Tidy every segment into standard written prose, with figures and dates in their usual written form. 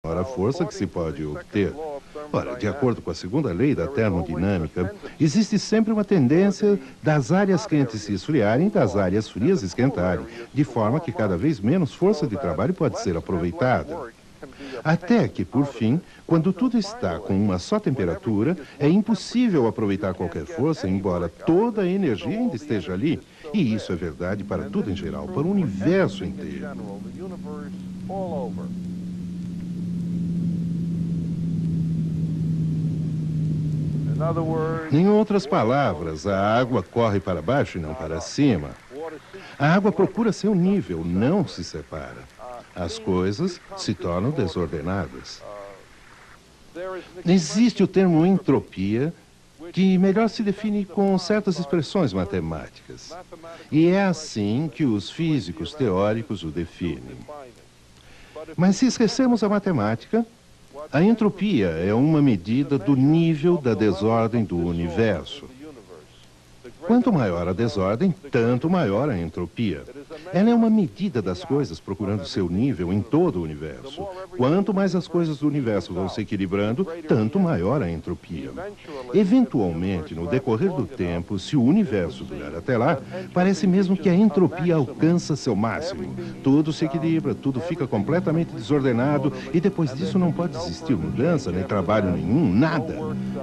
a força que se pode obter. Ora, de acordo com a segunda lei da termodinâmica, existe sempre uma tendência das áreas quentes se esfriarem e das áreas frias esquentarem, de forma que cada vez menos força de trabalho pode ser aproveitada. Até que, por fim, quando tudo está com uma só temperatura, é impossível aproveitar qualquer força, embora toda a energia ainda esteja ali. E isso é verdade para tudo em geral, para o universo inteiro. Em outras palavras, a água corre para baixo e não para cima. A água procura seu nível, não se separa. As coisas se tornam desordenadas. Existe o termo entropia, que melhor se define com certas expressões matemáticas. E é assim que os físicos teóricos o definem. Mas se esquecermos a matemática, a entropia é uma medida do nível da desordem do universo. Quanto maior a desordem, tanto maior a entropia. Ela é uma medida das coisas procurando seu nível em todo o universo. Quanto mais as coisas do universo vão se equilibrando, tanto maior a entropia. Eventualmente, no decorrer do tempo, se o universo durar até lá, parece mesmo que a entropia alcança seu máximo. Tudo se equilibra, tudo fica completamente desordenado e depois disso não pode existir mudança, nem trabalho nenhum, nada.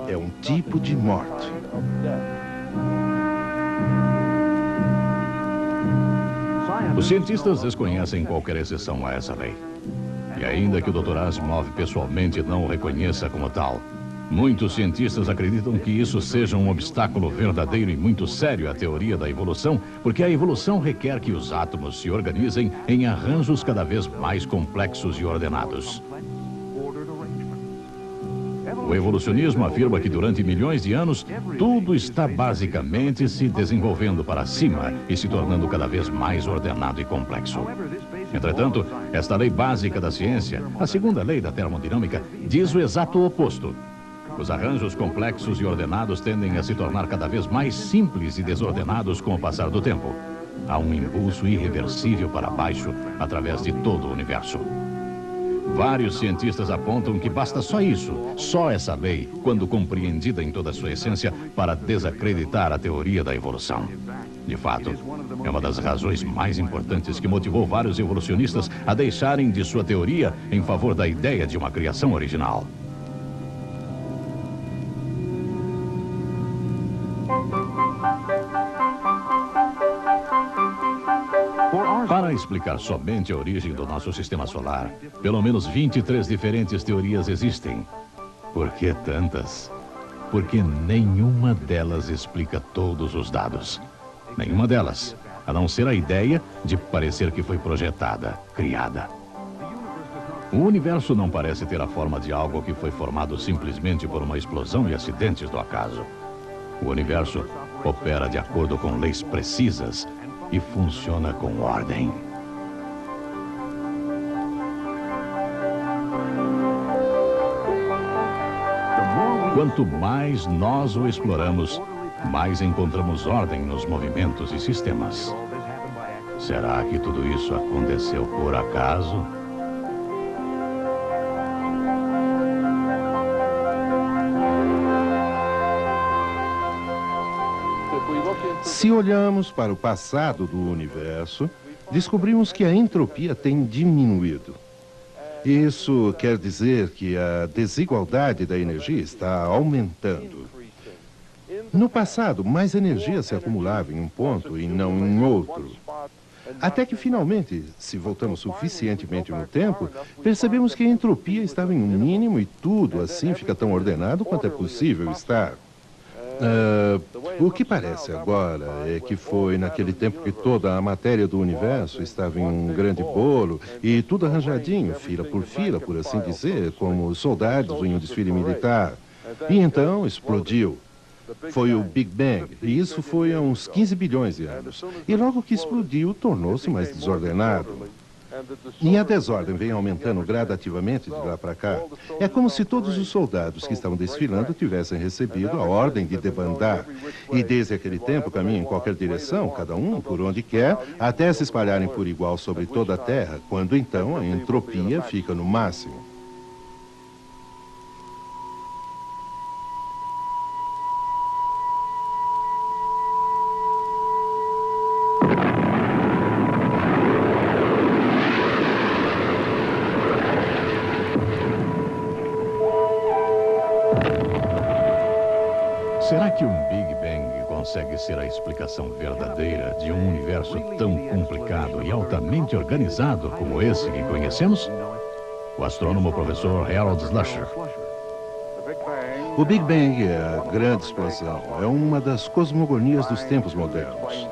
É um tipo de morte. Os cientistas desconhecem qualquer exceção a essa lei. E ainda que o Dr. Asimov pessoalmente não o reconheça como tal, muitos cientistas acreditam que isso seja um obstáculo verdadeiro e muito sério à teoria da evolução, porque a evolução requer que os átomos se organizem em arranjos cada vez mais complexos e ordenados. O evolucionismo afirma que durante milhões de anos, tudo está basicamente se desenvolvendo para cima e se tornando cada vez mais ordenado e complexo. Entretanto, esta lei básica da ciência, a segunda lei da termodinâmica, diz o exato oposto. Os arranjos complexos e ordenados tendem a se tornar cada vez mais simples e desordenados com o passar do tempo. Há um impulso irreversível para baixo através de todo o universo. Vários cientistas apontam que basta só isso, só essa lei, quando compreendida em toda a sua essência, para desacreditar a teoria da evolução. De fato, é uma das razões mais importantes que motivou vários evolucionistas a deixarem de sua teoria em favor da ideia de uma criação original. Para explicar somente a origem do nosso sistema solar, pelo menos 23 diferentes teorias existem. Por que tantas? Porque nenhuma delas explica todos os dados. Nenhuma delas, a não ser a ideia de parecer que foi projetada, criada. O universo não parece ter a forma de algo que foi formado simplesmente por uma explosão e acidentes do acaso. O universo opera de acordo com leis precisas e funciona com ordem. Quanto mais nós o exploramos, mais encontramos ordem nos movimentos e sistemas. Será que tudo isso aconteceu por acaso? Se olhamos para o passado do universo, descobrimos que a entropia tem diminuído. Isso quer dizer que a desigualdade da energia está aumentando. No passado, mais energia se acumulava em um ponto e não em outro. Até que, finalmente, se voltamos suficientemente no tempo, percebemos que a entropia estava em um mínimo e tudo, assim, fica tão ordenado quanto é possível estar. O que parece agora é que foi naquele tempo que toda a matéria do universo estava em um grande bolo e tudo arranjadinho, fila, por assim dizer, como soldados em um desfile militar. E então explodiu. Foi o Big Bang, e isso foi há uns 15 bilhões de anos. E logo que explodiu, tornou-se mais desordenado. E a desordem vem aumentando gradativamente de lá para cá. É como se todos os soldados que estavam desfilando tivessem recebido a ordem de debandar. E desde aquele tempo caminham em qualquer direção, cada um por onde quer, até se espalharem por igual sobre toda a Terra, quando então a entropia fica no máximo. Será que um Big Bang consegue ser a explicação verdadeira de um universo tão complicado e altamente organizado como esse que conhecemos? O astrônomo professor Harold Slusher. O Big Bang é a grande explosão. É uma das cosmogonias dos tempos modernos.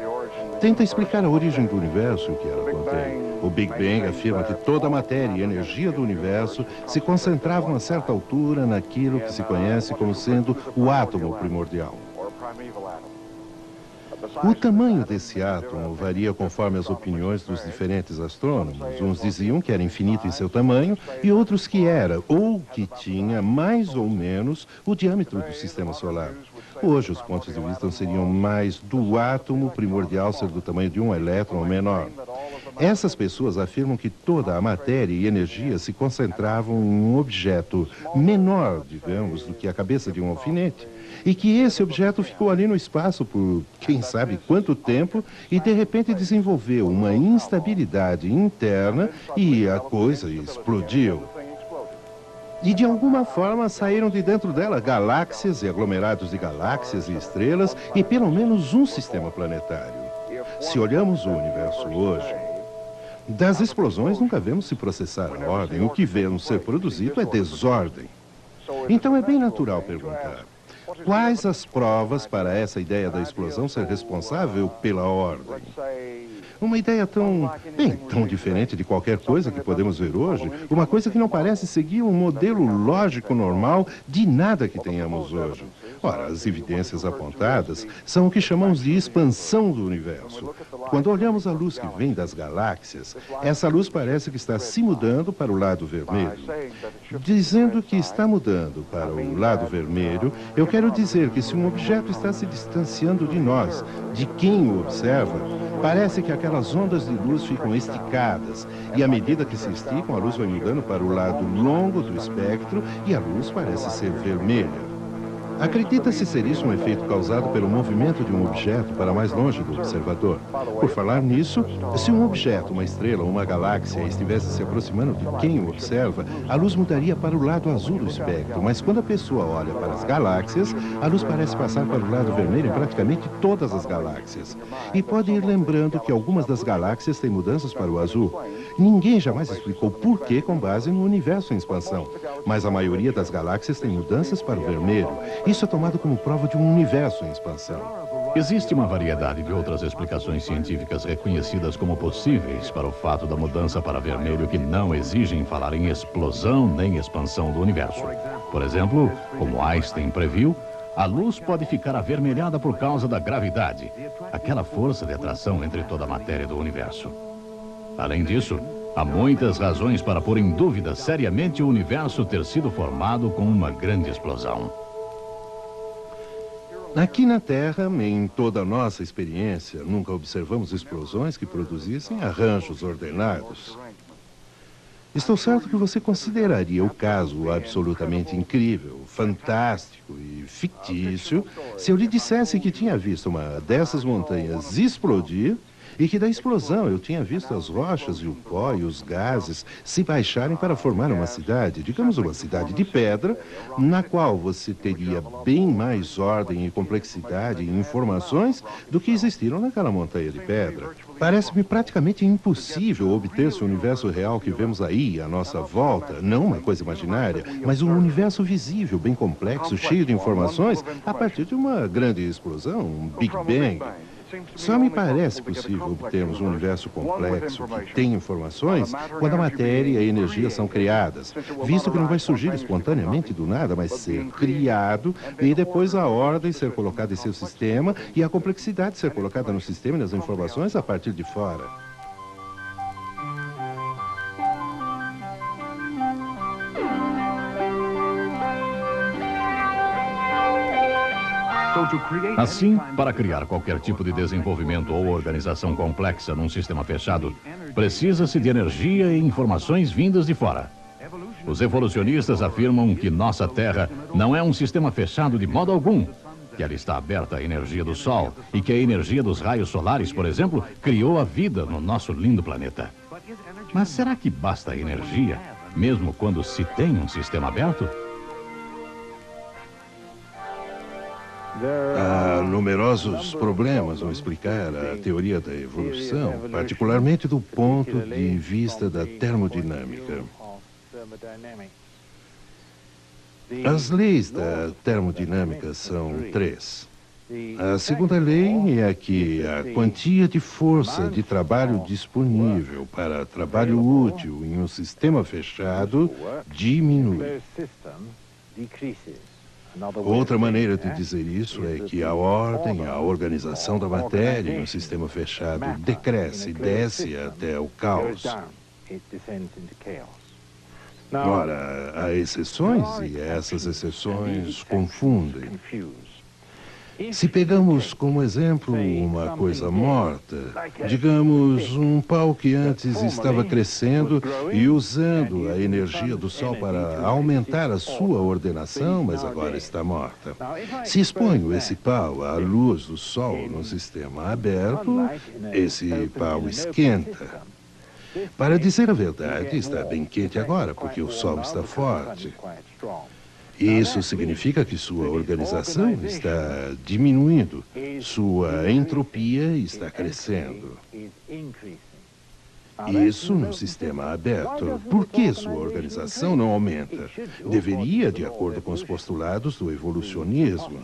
Tenta explicar a origem do universo e o que ela contém. O Big Bang afirma que toda a matéria e energia do universo se concentravam a certa altura naquilo que se conhece como sendo o átomo primordial. O tamanho desse átomo varia conforme as opiniões dos diferentes astrônomos. Uns diziam que era infinito em seu tamanho e outros que era, ou que tinha, mais ou menos, o diâmetro do sistema solar. Hoje, os pontos de vista seriam mais do átomo primordial ser do tamanho de um elétron ou menor. Essas pessoas afirmam que toda a matéria e energia se concentravam em um objeto menor, digamos, do que a cabeça de um alfinete, e que esse objeto ficou ali no espaço por quem sabe quanto tempo e de repente desenvolveu uma instabilidade interna e a coisa explodiu. E de alguma forma saíram de dentro dela galáxias e aglomerados de galáxias e estrelas e pelo menos um sistema planetário. Se olhamos o universo hoje, das explosões nunca vemos se processar a ordem. O que vemos ser produzido é desordem. Então é bem natural perguntar: quais as provas para essa ideia da explosão ser responsável pela ordem? Uma ideia tão diferente de qualquer coisa que podemos ver hoje, uma coisa que não parece seguir um modelo lógico normal de nada que tenhamos hoje. Ora, as evidências apontadas são o que chamamos de expansão do universo. Quando olhamos a luz que vem das galáxias, essa luz parece que está se mudando para o lado vermelho. Dizendo que está mudando para o lado vermelho, eu quero dizer que se um objeto está se distanciando de nós, de quem o observa, parece que aquelas ondas de luz ficam esticadas, e à medida que se esticam, a luz vai mudando para o lado longo do espectro e a luz parece ser vermelha. Acredita-se ser isso um efeito causado pelo movimento de um objeto para mais longe do observador. Por falar nisso, se um objeto, uma estrela ou uma galáxia estivesse se aproximando de quem o observa, a luz mudaria para o lado azul do espectro, mas quando a pessoa olha para as galáxias, a luz parece passar para o lado vermelho em praticamente todas as galáxias. E pode ir lembrando que algumas das galáxias têm mudanças para o azul. Ninguém jamais explicou por que com base no universo em expansão, mas a maioria das galáxias tem mudanças para o vermelho. Isso é tomado como prova de um universo em expansão. Existe uma variedade de outras explicações científicas reconhecidas como possíveis para o fato da mudança para vermelho que não exigem falar em explosão nem expansão do universo. Por exemplo, como Einstein previu, a luz pode ficar avermelhada por causa da gravidade, aquela força de atração entre toda a matéria do universo. Além disso, há muitas razões para pôr em dúvida seriamente o universo ter sido formado com uma grande explosão. Aqui na Terra, em toda a nossa experiência, nunca observamos explosões que produzissem arranjos ordenados. Estou certo que você consideraria o caso absolutamente incrível, fantástico e fictício se eu lhe dissesse que tinha visto uma dessas montanhas explodir e que da explosão eu tinha visto as rochas e o pó e os gases se baixarem para formar uma cidade, digamos uma cidade de pedra, na qual você teria bem mais ordem e complexidade e informações do que existiram naquela montanha de pedra. Parece-me praticamente impossível obter-se o universo real que vemos aí à nossa volta, não uma coisa imaginária, mas um universo visível, bem complexo, cheio de informações, a partir de uma grande explosão, um Big Bang. Só me parece possível obtermos um universo complexo que tem informações quando a matéria e a energia são criadas, visto que não vai surgir espontaneamente do nada, mas ser criado e depois a ordem ser colocada em seu sistema e a complexidade ser colocada no sistema e nas informações a partir de fora. Assim, para criar qualquer tipo de desenvolvimento ou organização complexa num sistema fechado, precisa-se de energia e informações vindas de fora. Os evolucionistas afirmam que nossa Terra não é um sistema fechado de modo algum, que ela está aberta à energia do Sol e que a energia dos raios solares, por exemplo, criou a vida no nosso lindo planeta. Mas será que basta a energia, mesmo quando se tem um sistema aberto? Há numerosos problemas no explicar a teoria da evolução, particularmente do ponto de vista da termodinâmica. As leis da termodinâmica são três. A segunda lei é que a quantia de força de trabalho disponível para trabalho útil em um sistema fechado diminui. Outra maneira de dizer isso é que a ordem, a organização da matéria em um sistema fechado decresce, desce até o caos. Ora, há exceções e essas exceções confundem. Se pegamos como exemplo uma coisa morta, digamos um pau que antes estava crescendo e usando a energia do Sol para aumentar a sua ordenação, mas agora está morta. Se exponho esse pau à luz do Sol no sistema aberto, esse pau esquenta. Para dizer a verdade, está bem quente agora, porque o Sol está forte. Isso significa que sua organização está diminuindo, sua entropia está crescendo. Isso no sistema aberto. Por que sua organização não aumenta? Deveria, de acordo com os postulados do evolucionismo.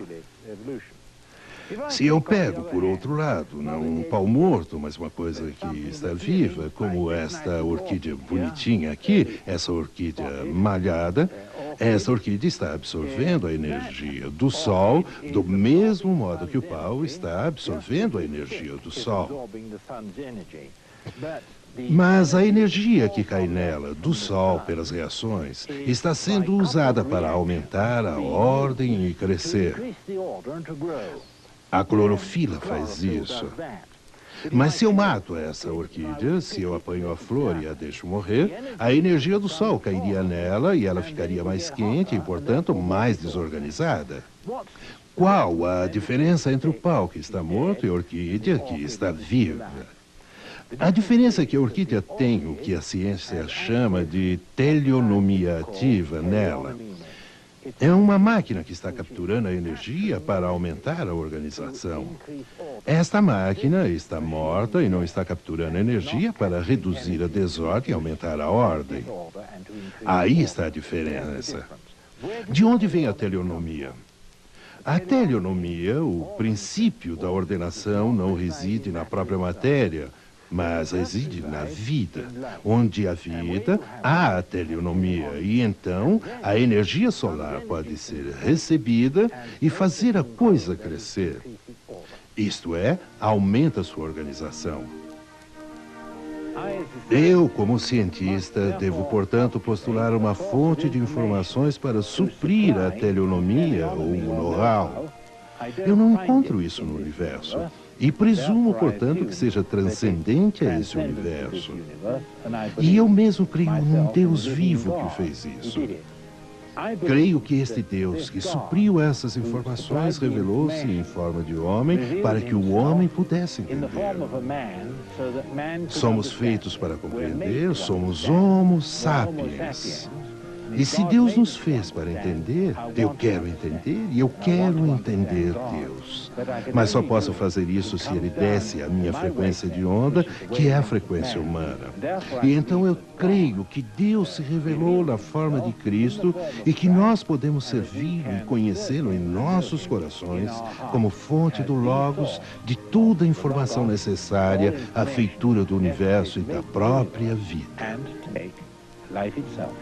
Se eu pego, por outro lado, não um pau morto, mas uma coisa que está viva, como esta orquídea bonitinha aqui, essa orquídea malhada, essa orquídea está absorvendo a energia do Sol do mesmo modo que o pau está absorvendo a energia do Sol. Mas a energia que cai nela, do Sol pelas reações, está sendo usada para aumentar a ordem e crescer. A clorofila faz isso. Mas se eu mato essa orquídea, se eu apanho a flor e a deixo morrer, a energia do Sol cairia nela e ela ficaria mais quente e, portanto, mais desorganizada. Qual a diferença entre o pau que está morto e a orquídea que está viva? A diferença é que a orquídea tem o que a ciência chama de teleonomia ativa nela. É uma máquina que está capturando a energia para aumentar a organização. Esta máquina está morta e não está capturando energia para reduzir a desordem e aumentar a ordem. Aí está a diferença. De onde vem a teleonomia? A teleonomia, o princípio da ordenação, não reside na própria matéria, mas reside na vida. Onde há vida, há a teleonomia. E então, a energia solar pode ser recebida e fazer a coisa crescer. Isto é, aumenta sua organização. Eu, como cientista, devo, portanto, postular uma fonte de informações para suprir a teleonomia ou o know-how. Eu não encontro isso no universo. E presumo, portanto, que seja transcendente a esse universo. E eu mesmo creio num Deus vivo que fez isso. Creio que este Deus que supriu essas informações revelou-se em forma de homem para que o homem pudesse entender. Somos feitos para compreender, somos Homo sapiens. E se Deus nos fez para entender, eu quero entender e eu quero entender Deus. Mas só posso fazer isso se Ele desce a minha frequência de onda, que é a frequência humana. E então eu creio que Deus se revelou na forma de Cristo e que nós podemos servi-lo e conhecê-lo em nossos corações como fonte do Logos de toda a informação necessária à feitura do universo e da própria vida. Life itself.